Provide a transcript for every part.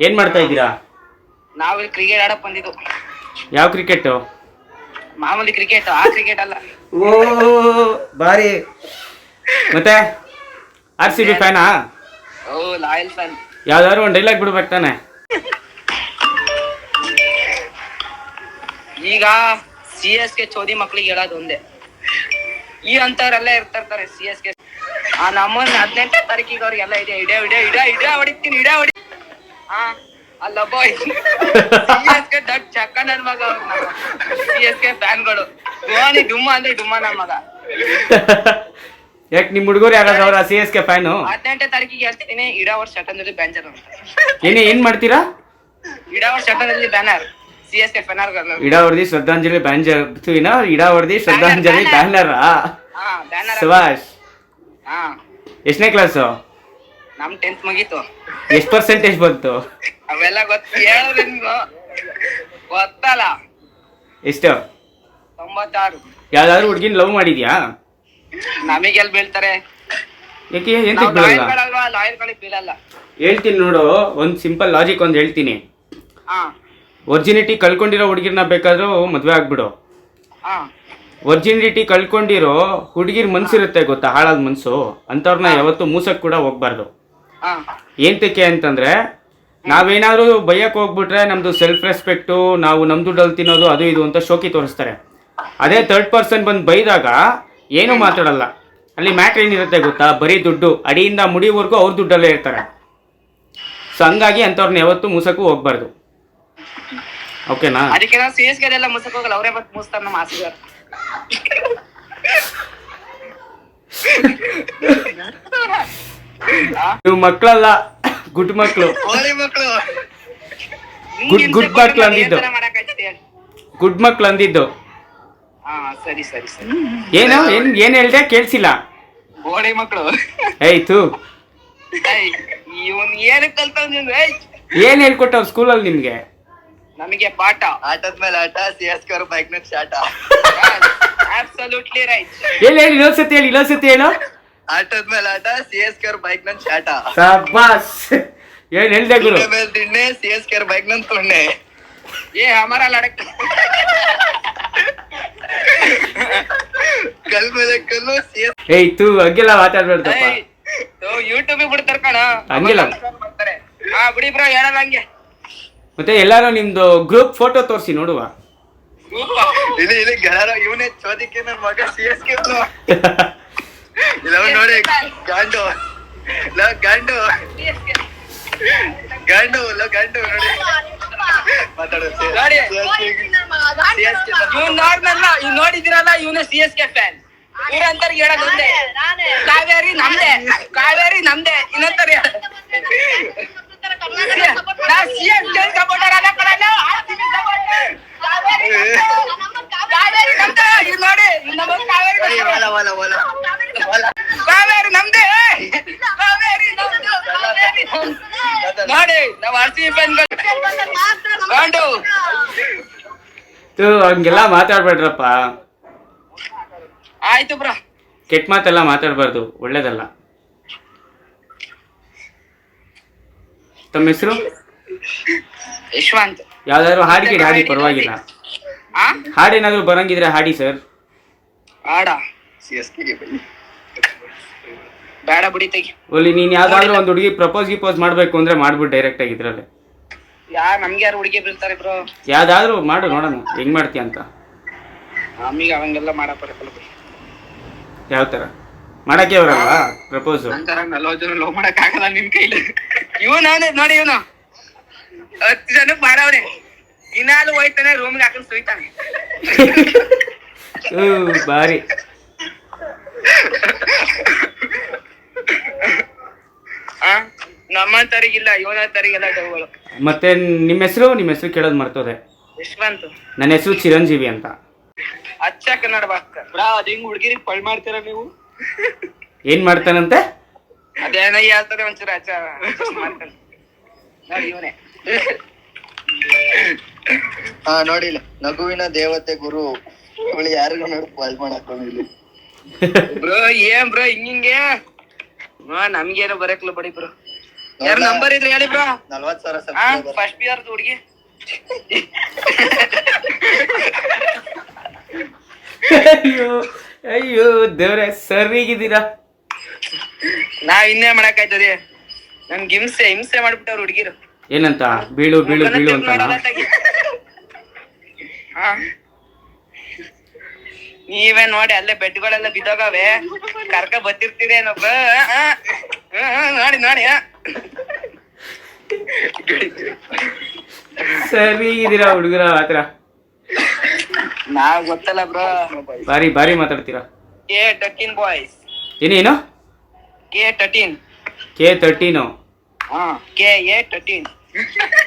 ಏನ್ ಮಾಡ್ತಾ ಇದ್ದೀರಾ? ನಾವು ಇಲ್ಲಿ ಕ್ರಿಕೆಟ್ ಆಡಕ್ ಬಂದಿದ್ದು. ಯಾವ ಕ್ರಿಕೆಟ್? ಮಾಮೂಲಿ ಕ್ರಿಕೆಟ್, ಆ ಕ್ರಿಕೆಟ್ ಅಲ್ಲ. ಓ ಬಾರಿ. ಮತ್ತೆ RCB ಫ್ಯಾನಾ? ಓ ಲಾಯಲ್ ಫ್ಯಾನ್. ಯಾವ್ದಾದ್ರು ಒಂದು ಡೈಲಾಗ್ ಬಿಡ್ಬೇಕು ತಾನೆ? ಈಗ CSK ಚೋದಿ ಮಕ್ಳಿಗೆ ಹೇಳೋದು ಒಂದೇ, ಈ ಅಂತವ್ರೆಲ್ಲ ಇರ್ತಾರೆ CSK. ನಮ್ಮನ್ನ 18ನೇ ತಾರೀಕಿಗೆ ಅವ್ರಿಗೆಲ್ಲ ಇದೆ ಇಡ ಹೊಡಿತೀನಿ ಹೊಡಿ. ಅಲ್ಲೊಬ್ಬ CSK ದೊಡ್ಡ ಚಕ್ಕ ನನ್ ಮಗ. CSK ಫ್ಯಾನ್ಗಳು ಧೋನಿ ಡುಮ್ಮ ಅಂದ್ರೆ ಡುಮ್ಮ ನನ್ ಮಗ. ಯಾಕೆ ನಿಮ್ ಹುಡುಗರು ಯಾರಾದ್ರೂ ಅವ್ರ CSK ಫ್ಯಾನು? 18ನೇ ತಾರೀಕಿಗೆ ಹೇಳ್ತೀನಿ ಇಡಾವರ್ ಶಟನ್ದಲ್ಲಿ ಬ್ಯಾನರ್ ಅಂತ. ಏನ್ ಮಾಡ್ತೀರಾ? ಇಡಾವರ್ ಶಟನ್ದಲ್ಲಿ ಬ್ಯಾನರ್ CSK ಫ್ಯಾನರ್. ಇಡಾವರ್ದಿ ಶ್ರದ್ಧಾಂಜಲಿ ಬ್ಯಾನರ್. ಇಡಾವರ್ದಿ ಶ್ರದ್ಧಾಂಜಲಿ ಬ್ಯಾನರ್. ಬ್ಯಾನರ್. ಸುಭಾಷ್ ಎಷ್ಟನೇ ಕ್ಲಾಸು? ನಮ್ 10th ಮುಗೀತು. ಎಷ್ಟು ಪರ್ಸೆಂಟೇಜ್ ಬಂತು? ಅವೆಲ್ಲ ಹೇಳೋದು ನಿಮ್ಗೂ ಗೊತ್ತಲ್ಲ. ಎಷ್ಟು? 96. ಯಾವ್ದಾದ್ರು ಹುಡ್ಗಿನ್ ಲವ್ ಮಾಡಿದ್ಯಾ? ನಮಗೆಲ್ ಬೀಳ್ತಾರೆ? ಯಾಕೆ ಎಂತಕ್ ಬೀಳಲ್ಲ? ಲಾಯರ್ಗಳಿಗೆ ಬೀಳಲ್ಲ. ಹೇಳ್ತೀನಿ ನೋಡು, ಒಂದ್ ಸಿಂಪಲ್ ಲಾಜಿಕ್ ಒಂದ್ ಹೇಳ್ತೀನಿ. ಹಾ ಒರ್ಜಿನಿಟಿ ಕಳ್ಕೊಂಡಿರೋ ಹುಡುಗಿರ್ನ ಬೇಕಾದ್ರೂ ಮದ್ವೆ ಆಗ್ಬಿಡು. ಹಾ ಒರ್ಜಿನಿಟಿ ಕಳ್ಕೊಂಡಿರೋ ಹುಡುಗಿರ್ ಮನ್ಸಿರುತ್ತೆ ಗೊತ್ತಾ, ಹಾಳಾದ ಮನ್ಸು, ಅಂತವ್ರನ್ನ ಯಾವತ್ತೂ ಮೂಸಕ್ ಕೂಡ ಹೋಗ್ಬಾರ್ದು. ಹಾ ಏಂತಕ್ಕೆ ಅಂತಂದ್ರೆ, ನಾವೇನಾದ್ರೂ ಬೈಯಕ್ ಹೋಗ್ಬಿಟ್ರೆ ನಮ್ದು ಸೆಲ್ಫ್ ರೆಸ್ಪೆಕ್ಟು, ನಾವು ನಮ್ ದುಡ್ಡಲ್ಲಿ ತಿನ್ನೋದು ಅದು ಇದು ಅಂತ ಶೋಕಿ ತೋರಿಸ್ತಾರೆ. ಅದೇ ಥರ್ಡ್ ಪರ್ಸನ್ ಬಂದು ಬೈದಾಗ ಏನೂ ಮಾತಾಡಲ್ಲ. ಅಲ್ಲಿ ಮ್ಯಾಟ್ರ್ ಏನಿರುತ್ತೆ ಗೊತ್ತಾ, ಬರೀ ದುಡ್ಡು, ಅಡಿಯಿಂದ ಮುಡಿವರೆಗೂ ಅವ್ರ ದುಡ್ಡಲ್ಲೇ ಇರ್ತಾರೆ. ಸೊ ಹಂಗಾಗಿ ಅಂಥವ್ರನ್ನ ಯಾವತ್ತೂ ಮೂಸಕ್ಕೂ ಹೋಗ್ಬಾರ್ದು. ಓಕೆನಾ? ಅದಕ್ಕೆ ನಾವು CSK ಎಲ್ಲ ಮುಸಕ್ ಹೋಗಲ್ಲ, ಅವರೇ ಬಂದು ಮುಸ್ತಾರ ನಮ್ಮ ಆಸೆಗಾರ. ನೀವು ಮಕ್ಕಳಲ್ಲ, ಗುಡ್ ಮಕ್ಕಳು. ಗುಡ್ ಮಕ್ಳು ಅಂದಿದ್ದು, ಗುಡ್ ಮಕ್ಳು ಅಂದಿದ್ದು. ಸರಿ ಸರಿ ಸರಿ. ಏನು ಏನ್ ಹೇಳ್ದೆ? ಕೇಳ್ಸಿಲ್ಲ. ಗೋಳಿ ಮಕ್ಕಳು. ಏಯ್ತು, ಇವನ್ ಏನಕ್ಕೆ ಕಲ್ತವ್? ಏನ್ ಹೇಳ್ಕೊಟ್ಟವ್ ಸ್ಕೂಲಲ್ಲಿ ನಿಮ್ಗೆ? ನಮಗೆ ಪಾಠ. ಆಟದ ಮೇಲೆ ಆಟ, CSK ಅವ್ರ ಬೈಕ್ ನ ಶಾಟ. Absolutely right. ಹೇಳಿ ಇನ್ನೊಂದ್ಸತಿ ಹೇಳು. ಆಟದ ಮೇಲೆ ಆಟ, CSK ಅವ್ರ ಬೈಕ್ ನ ಶಾಟ. ಶಾಬಾಸ್. ಏನ್ ಹೇಳ್ದೆ ಗುರು? ಮೇಲೆ ತಿಣ್ಣೆ, CSK ಅವ್ರ ಬೈಕ್ ನ ತೊಣ್ಣೆ. ಹಮಾರ ಲಡಕ್. ಕಲ್ ಮೇಲೆ ಕಲ್ಲು, ಏಯ್ತು, ಹಂಗೆಲ್ಲ ಮಾತಾಡ್ಬೇಡ್ದಪ್ಪ. ಯೂಟ್ಯೂಬ್ ಬಿಡ್ತಾರ ಕಣ, ಹಂಗಿಲ್ಲ. ಬಿಡಿ ಬ್ರೋ, ಹೇಳಲ್ಲ ಹಂಗೆ. ಮತ್ತೆ ಎಲ್ಲಾರು ನಿಮ್ದು ಗ್ರೂಪ್ ಫೋಟೋ ತೋರಿಸಿ ನೋಡುವ. ಇಲ್ಲಿ ಗೆಳರ ಇವನೇ ಚೋದಿಕ್ಕೆ ನನ್ನ ಮಗ CSK. ಇಲ್ಲ ನೋಡಿ ಗಂಡು ಗಂಡು ಗಂಡು ಗಂಡು ನೋಡಿ ಮಾತಾಡೋದು. ಇವ್ ನೋಡಿದಿರಲ್ಲ, ಇವನ CSK ಫ್ಯಾನ್. ಇವ್ರಂತಾರ ಹೇಳೋದು ಒಂದೇ, ಕಾವೇರಿ ನಮ್ದೆ ಇನ್ನೊಂತರ ನೋಡಿ ನಾವ್ RCB ಫ್ಯಾನ್ಗಳು. ಹಂಗೆಲ್ಲ ಮಾತಾಡ್ಬೇಡ್ರಪ್ಪ. ಆಯ್ತು ಬ್ರೋ, ಕೆಟ್ಟ ಮಾತೆಲ್ಲ ಮಾತಾಡ್ಬಾರ್ದು, ಒಳ್ಳೇದಲ್ಲ. ತಮ್ಮ ಹೆಸರು? ಯಶವಂತ್. ಯಾವ್ದಾದ್ರು ಹಾಡಿ ಪರವಾಗಿಲ್ಲ. ಹಾಡೇನಾದ್ರು ಬರಂಗಿದ್ರೆ ಹಾಡಿ ಸರ್. ಆಡ CSK ಗೆ ಬನ್ನಿ. ಬೇಡ ಬಿಡಿ ತೆಗಿ. ಒಲ್ಲಿ ನೀನ್ ಯಾವ್ದಾದ್ರು ಒಂದು ಹುಡುಗಿ ಪ್ರಪೋಸ್ ಮಾಡ್ಬೇಕು ಅಂದ್ರೆ ಮಾಡ್ಬಿಟ್ಟು ಡೈರೆಕ್ಟ್ ಆಗಿ ಇದ್ರಲ್ಲೇ. ನಮ್ಗೆ ಯಾರು ಹುಡುಗಿ ಬೀಳ್ತಾರೆ ಬ್ರೋ? ಯಾವ್ದಾದ್ರು ಮಾಡು, ನೋಡೋಣ ಹೆಂಗ್ ಮಾಡ್ತೀಯ ಅಂತ. ನಮಗೆ ಅವಂಗೆಲ್ಲ ಮಾಡಕ್ ಬರಲ್ಲ. ಯಾವ ತರ ಮಾಡಕ್ಕೆ ಬರಲ್ಲ ಪ್ರಪೋಸ್? 40 ಜನ ಲವ್ ಮಾಡಕ್ ಆಗಲ್ಲ ನಿಮ್ ಕೈಲಿ. ಇವನು ನೋಡಿ, ಇವನು 10 ಜನಕ್ಕೆ ಮಾಡವ್ರೆ. ದಿನಾಲು ಹೋಯ್ತಾನೆ, ರೂಮ್ಗೆ ಹಾಕೊಂಡು ಸುಯ್ತಾನೆ. ಬಾರಿ. ನಮ್ಮಂತರಿಗಿಲ್ಲ, ಇವನಂತರಿಗೆಲ್ಲ ಡೌಗಳು. ಮತ್ತೆ ನಿಮ್ಮ ಹೆಸರು ಕೇಳೋದು ಮರ್ತೋದೆ. ಯಶವಂತ್. ನನ್ನ ಹೆಸರು ಚಿರಂಜೀವಿ ಅಂತ. ಅಚ್ಚ ಕನ್ನಡ ಭಾಷೆ. ಅದ್ ಹಿಂಗ್ ಹುಡುಗಿರಿಗೆ ಪಳ್ ಮಾಡ್ತೀರ ನೀವು? ಏನ್ ಮಾಡ್ತಾನಂತೆ? ಅದೇನ ಹೇಳ್ತಾರೆ ಒಂಚೂರು ಅಚ್ಚ ಮಾಡ್ತಾನೆ ನೋಡಿ ಇವನೇ. ನೋಡಿಲ್ಲ, ನಗುವಿನ ದೇವತೆ ಗುರು ಇವಳು ಯಾರಿಗೂ ನೋಡಿ ಕಾಲ್ ಮಾಡಾಕೊಂಡಿಲ್ಲ. ಬ್ರೋ ಏನ್ ಬ್ರೋ ಹಿಂಗೆ? ನಮ್ಗೇನು ಬರಕ್ಲ ಬಡಿ ಬ್ರೋ. ಯಾರ ನಂಬರ್ ಇದ್ರೆ ಹೇಳಿ ಬ್ರೋ. 40,000 ಹಾ subscriber. ಫಸ್ಟ್ ಇಯರ್ ಹುಡುಗಿ. ಅಯ್ಯೋ ಅಯ್ಯೋ ದೇವ್ರೆ ಸರಿಗಿದ್ದೀರಾ. ನಾವ್ ಇನ್ನೇ ಮಾಡಕ್ಕಾಯ್ತದೆ, ನನ್ಗೆ ಹಿಂಸೆ ಮಾಡ್ಬಿಟ್ಟವ್ರು ಹುಡುಗಿರು. ಏನಂತ ಬೀಳು ಬೀಳು ಬೀಳು ಅಂತ ಹಾ ನೀವೇ ನೋಡಿ ಅಲ್ಲೇ ಬೆಡ್ಗಳೆಲ್ಲ ಬಿದ್ದೋಗವೆ, ಕರ್ಕ ಬತ್ತಿರ್ತೀರೇನೋ ನೋಡಿ ನೋಡಿ. ಸರಿಗಿದ್ದೀರಾ ಹುಡುಗರ ಆತರ. ನಾವ್ ಗೊತ್ತಲ್ಲ ಬ್ರೋ. ಬಾರಿ ಬಾರಿ ಮಾತಾಡ್ತೀರಾ. K13 boys. ಏನೇನು K13. K13. ಹಾ KA13.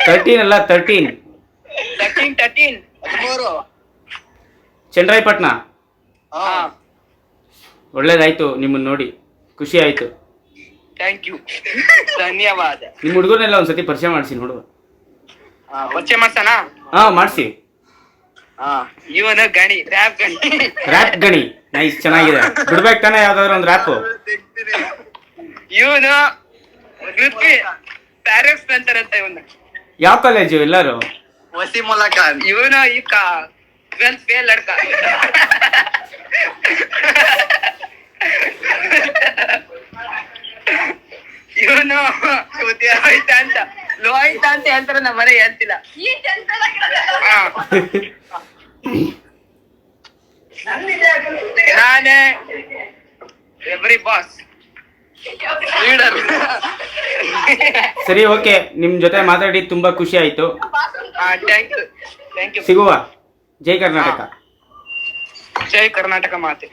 13 ಅಲ್ಲ 13. 13. 13. ಚಂದ್ರಾಯಪಟ್ಟಣ. ಹಾ ಒಳ್ಳೇದಾಯ್ತು ನಿಮ್ಮನ್ನ ನೋಡಿ, ಖುಷಿ ಆಯ್ತು. ಥ್ಯಾಂಕ್ ಯು, ಧನ್ಯವಾದ. ನಿಮ್ಮ ಹುಡುಗರನ್ನೆಲ್ಲ ಒಂದ್ಸತಿ ಪರಿಚಯ ಮಾಡಿಸಿ ನೋಡುವ. ಪರಿಚಯ ಮಾಡ್ಸಣ. ಹಾ ಮಾಡಿಸಿ. ಇವನು ಗಣಿ, ರ್ಯಾಪ್ ಗಣಿ. ರ್ಯಾಪ್ ಗಣಿ ನೈಸ್, ಚೆನ್ನಾಗಿದೆ. ಬಿಡ್ಬೇಕು ತಾನೆ ಯಾವ್ದಾದ್ರು ಒಂದು ರ್ಯಾಪ್. ಇವನು ಪ್ಯಾರೆಕ್ಸ್ ಅಂತಾರಂತ. ಇವನು ಯಾವ ಕಾಲೇಜು ಎಲ್ಲರೂ? ವಸೀಮುಲ್ಲಾ ಖಾನ್. ಇವನು ಈ 12th ಫೇಲ್ ಲಡ್ಕ. ಇವನು ಹೋಯ್ತಾ ಅಂತ ಲೋ ಆಯ್ತಾ ಅಂತ ಹೇಳ್ತಾರೆ, ನಮ್ಮ ಮನೆ ಹೇಳ್ತಿಲ್ಲ. ನಾನೇ ಎವ್ರಿ ಬಾಸ್ ಲೀಡರ್. ಸರಿ ಓಕೆ, ನಿಮ್ ಜೊತೆ ಮಾತಾಡಿ ತುಂಬಾ ಖುಷಿ ಆಯ್ತು. Thank you. ಸಿಗುವ. ಜೈ ಕರ್ನಾಟಕ. ಜೈ ಕರ್ನಾಟಕ ಮಾತೆ.